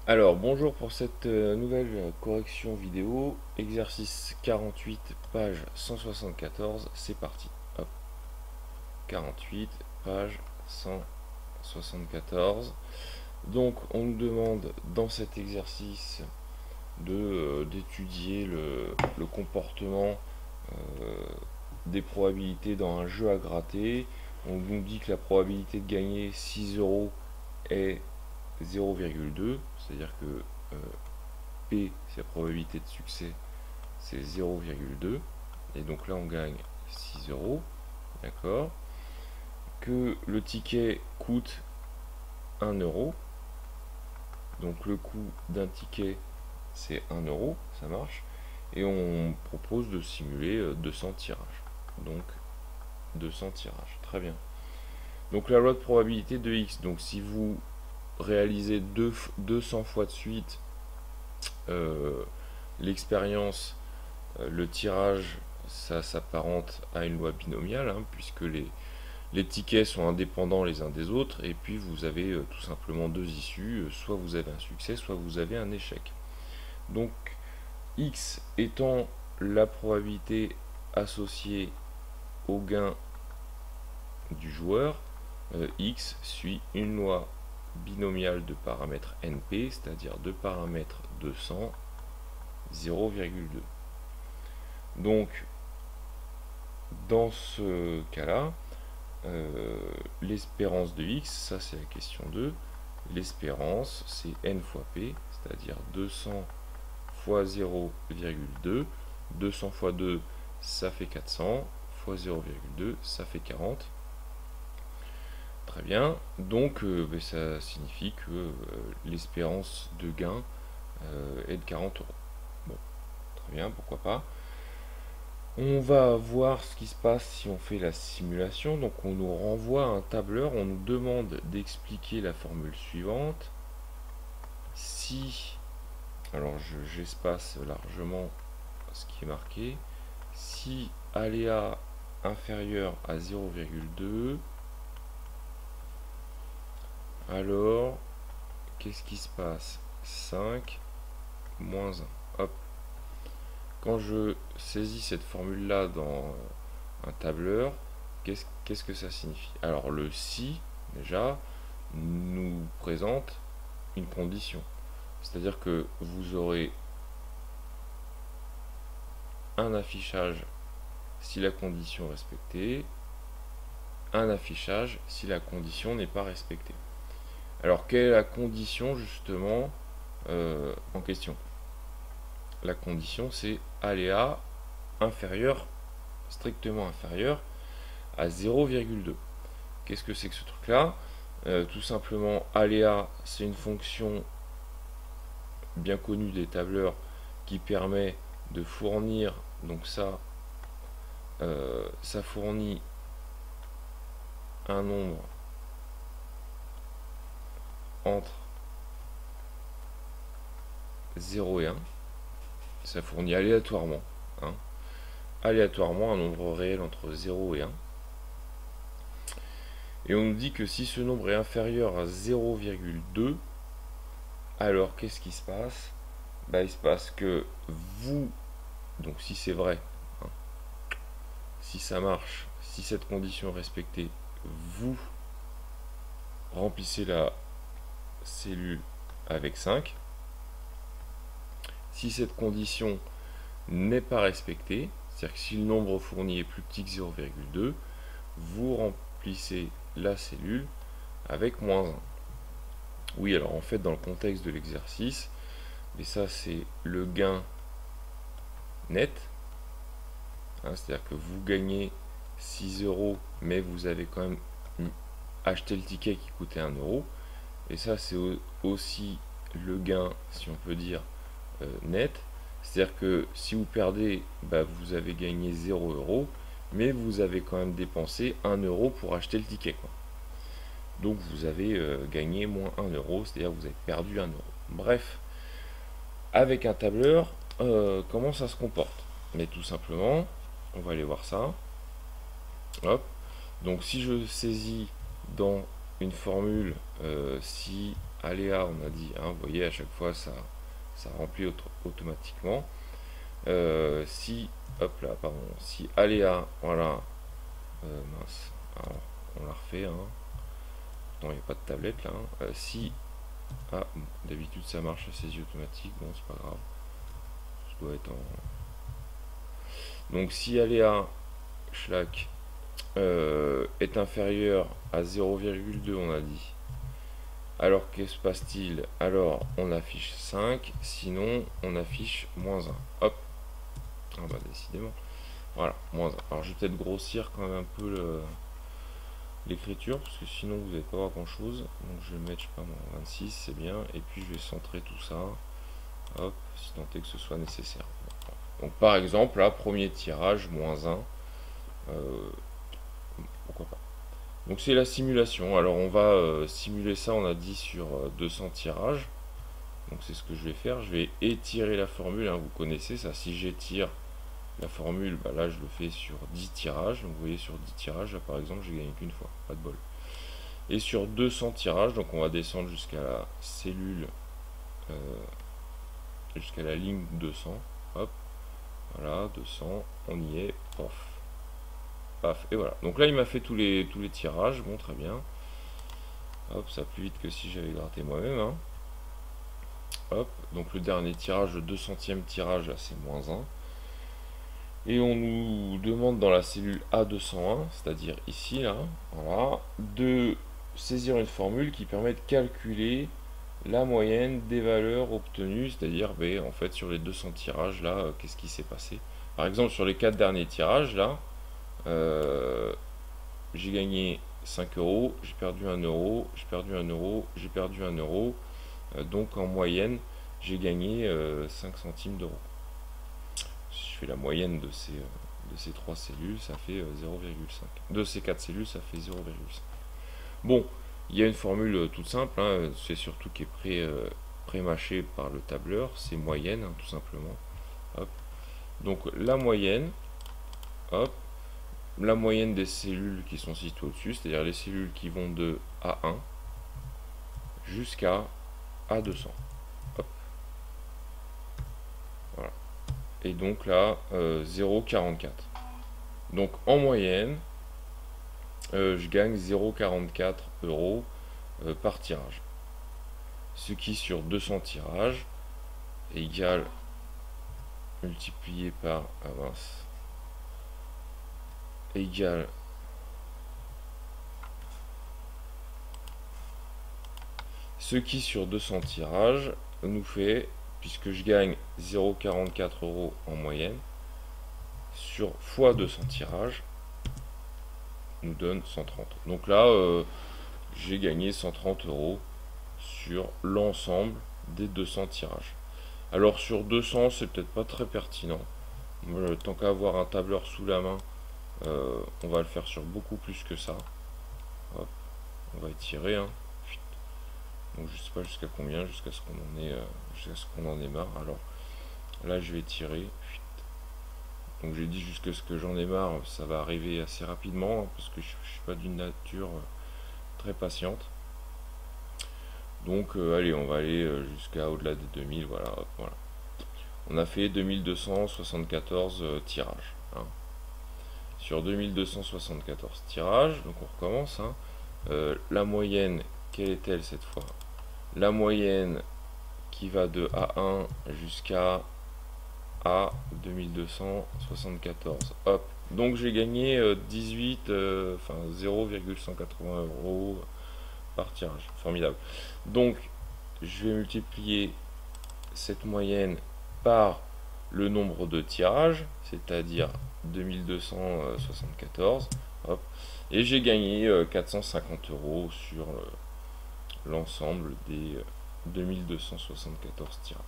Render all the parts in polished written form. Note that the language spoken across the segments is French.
Alors, bonjour pour cette nouvelle correction vidéo. Exercice 48, page 174. C'est parti. Hop, 48, page 174. Donc, on nous demande dans cet exercice d'étudier le comportement euh, des probabilités dans un jeu à gratter. On nous dit que la probabilité de gagner 6 euros est 0,2, c'est-à-dire que P, c'est la probabilité de succès, c'est 0,2. Et donc là, on gagne 6 euros. D'accord. Que le ticket coûte 1 euro. Donc le coût d'un ticket, c'est 1 euro. Ça marche. Et on propose de simuler 200 tirages. Donc 200 tirages. Très bien. Donc la loi de probabilité de X. Donc si vous réalisez 200 fois de suite euh, l'expérience, le tirage, ça s'apparente à une loi binomiale, hein, puisque les tickets sont indépendants les uns des autres, et puis vous avez tout simplement deux issues, soit vous avez un succès, soit vous avez un échec. Donc x étant la probabilité associée au gain du joueur, x suit une loi binomiale de paramètres np, c'est-à-dire de paramètres 200, 0,2. Donc dans ce cas-là, l'espérance de x, ça c'est la question 2, l'espérance c'est n fois p, c'est-à-dire 200 fois 0,2, 200 fois 2 ça fait 400, fois 0,2 ça fait 40. Très bien, donc ça signifie que l'espérance de gain est de 40 euros. Bon, très bien, pourquoi pas. On va voir ce qui se passe si on fait la simulation. Donc on nous renvoie un tableur, on nous demande d'expliquer la formule suivante. Si, alors j'espace largement ce qui est marqué, si aléa inférieur à 0,2, alors qu'est-ce qui se passe? 5 moins 1. Hop. Quand je saisis cette formule-là dans un tableur, qu'est-ce que ça signifie? Alors le si, déjà, nous présente une condition. C'est-à-dire que vous aurez un affichage si la condition est respectée, un affichage si la condition n'est pas respectée. Alors quelle est la condition justement en question? La condition c'est aléa inférieur, strictement inférieur à 0,2. Qu'est-ce que c'est que ce truc-là? Tout simplement, aléa, c'est une fonction bien connue des tableurs qui permet de fournir, donc ça fournit un nombre entre 0 et 1. Ça fournit aléatoirement, hein, aléatoirement un nombre réel entre 0 et 1. Et on nous dit que si ce nombre est inférieur à 0,2, alors qu'est-ce qui se passe? Il se passe que vous, donc si c'est vrai, hein, si ça marche, si cette condition est respectée, vous remplissez la cellule avec 5. Si cette condition n'est pas respectée, c'est-à-dire que si le nombre fourni est plus petit que 0,2, vous remplissez la cellule avec moins 1. Oui, alors en fait, dans le contexte de l'exercice, et ça c'est le gain net, hein, c'est-à-dire que vous gagnez 6 euros, mais vous avez quand même acheté le ticket qui coûtait 1 euro. Et ça c'est aussi le gain, si on peut dire, net. C'est-à-dire que si vous perdez, vous avez gagné 0 euros, mais vous avez quand même dépensé 1 euro pour acheter le ticket, quoi. Donc vous avez gagné moins 1 euro, c'est-à-dire que vous avez perdu 1 euro. Bref, avec un tableur, comment ça se comporte? Mais tout simplement, on va aller voir ça. Hop. Donc si je saisis dans une formule, si aléa, on a dit, hein, vous voyez, à chaque fois, ça remplit automatiquement. Si, hop là, pardon, si aléa, voilà, mince, alors, on la refait, hein. Non, il n'y a pas de tablette là, hein. Si, ah, d'habitude ça marche à saisie automatique, bon, c'est pas grave, ça doit être en... Donc, si aléa, schlack, est inférieur à 0,2, on a dit. Alors, qu'est-ce qui se passe-t-il? Alors, on affiche 5, sinon, on affiche -1. Hop. Ah bah, décidément. Voilà, -1. Alors, je vais peut-être grossir quand même un peu l'écriture, parce que sinon, vous n'allez pas voir grand-chose. Donc, je vais mettre, je sais pas moi, 26, c'est bien. Et puis, je vais centrer tout ça. Hop, si tant est que ce soit nécessaire. Donc, par exemple, là, premier tirage, -1. Pourquoi pas. Donc c'est la simulation. Alors on va simuler ça, on a dit sur 200 tirages. Donc c'est ce que je vais faire. Je vais étirer la formule, hein, vous connaissez ça. Si j'étire la formule, bah là je le fais sur 10 tirages. Donc vous voyez sur 10 tirages, là, par exemple, j'ai gagné qu'une fois. Pas de bol. Et sur 200 tirages, donc on va descendre jusqu'à la cellule, jusqu'à la ligne 200. Hop, voilà, 200, on y est, pof. Paf, et voilà. Donc là, il m'a fait tous les tirages. Bon, très bien. Hop, ça va plus vite que si j'avais gratté moi-même. Hein. Hop, donc le dernier tirage, le 200e tirage, là, c'est -1. Et on nous demande dans la cellule A201, c'est-à-dire ici, là, voilà, de saisir une formule qui permet de calculer la moyenne des valeurs obtenues, c'est-à-dire, ben, en fait, sur les 200 tirages, là, qu'est-ce qui s'est passé. Par exemple, sur les 4 derniers tirages, là, j'ai gagné 5 euros, j'ai perdu 1 euro, j'ai perdu 1 euro, j'ai perdu 1 euro. Donc en moyenne, j'ai gagné 5 centimes d'euros. Si je fais la moyenne de ces 3 cellules, ça fait 0,5. De ces 4 cellules, ça fait 0,5. Bon, il y a une formule toute simple, hein, c'est surtout qui est pré-mâché par le tableur, c'est moyenne, hein, tout simplement. Hop. Donc la moyenne, hop, la moyenne des cellules qui sont situées au-dessus, c'est-à-dire les cellules qui vont de A1 jusqu'à A200. Hop. Voilà. Et donc là, 0,44. Donc en moyenne, je gagne 0,44 euros par tirage. Ce qui sur 200 tirages égale multiplié par égale ce qui sur 200 tirages nous fait, puisque je gagne 0,44 euros en moyenne, sur fois 200 tirages, nous donne 130. Donc là, j'ai gagné 130 euros sur l'ensemble des 200 tirages. Alors sur 200, c'est peut-être pas très pertinent. Tant qu'à avoir un tableur sous la main, on va le faire sur beaucoup plus que ça. Hop, on va étirer. Hein. Donc je sais pas jusqu'à combien, jusqu'à ce qu'on en ait marre. Alors là, je vais tirer. Donc j'ai dit jusqu'à ce que j'en ai marre, ça va arriver assez rapidement, hein, parce que je suis pas d'une nature très patiente. Donc allez, on va aller jusqu'à au-delà des 2000, voilà, hop, voilà. On a fait 2274 tirages. Hein. Sur 2274 tirages, donc on recommence. Hein. La moyenne, quelle est-elle cette fois? La moyenne qui va de A1 jusqu'à A 2274. Hop. Donc j'ai gagné 0,180 euros par tirage. Formidable. Donc je vais multiplier cette moyenne par le nombre de tirages, c'est-à-dire 2274. Hop. Et j'ai gagné 450 euros sur l'ensemble des 2274 tirages.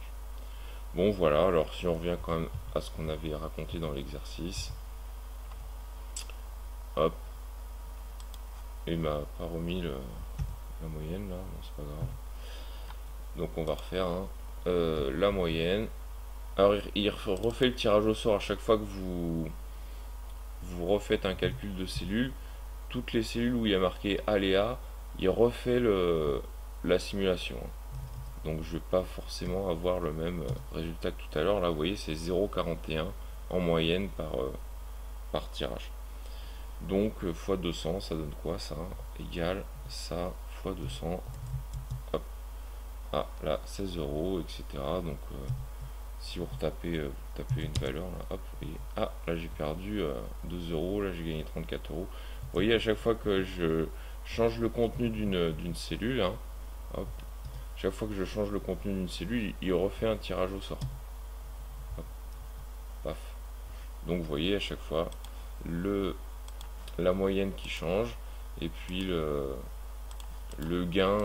Bon voilà, alors si on revient quand même à ce qu'on avait raconté dans l'exercice. Hop. Il m'a pas remis la moyenne là, bon, c'est pas grave. Donc on va refaire hein, la moyenne. Alors il refait le tirage au sort à chaque fois que vous refaites un calcul de cellules. Toutes les cellules où il y a marqué aléa, il refait la simulation. Donc je vais pas forcément avoir le même résultat que tout à l'heure. Là, vous voyez, c'est 0,41 en moyenne par tirage. Donc x 200, ça donne quoi ça? Égale ça x 200. Hop. Ah, là, 16 euros, etc. Donc si vous retapez tapez une valeur, là, hop, et ah, là j'ai perdu 2 euros, là j'ai gagné 34 euros. Vous voyez, à chaque fois que je change le contenu d'une cellule, hein, hop, chaque fois que je change le contenu d'une cellule, il refait un tirage au sort. Hop, paf. Donc vous voyez à chaque fois la moyenne qui change et puis le gain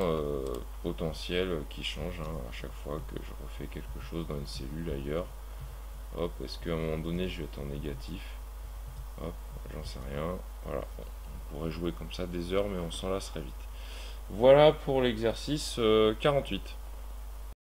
potentiel qui change, hein, à chaque fois que je refais quelque chose dans une cellule ailleurs. Hop, est-ce qu'à un moment donné je vais être en négatif? Hop, j'en sais rien. Voilà, on pourrait jouer comme ça des heures, mais on s'en lasserait vite. Voilà pour l'exercice 48.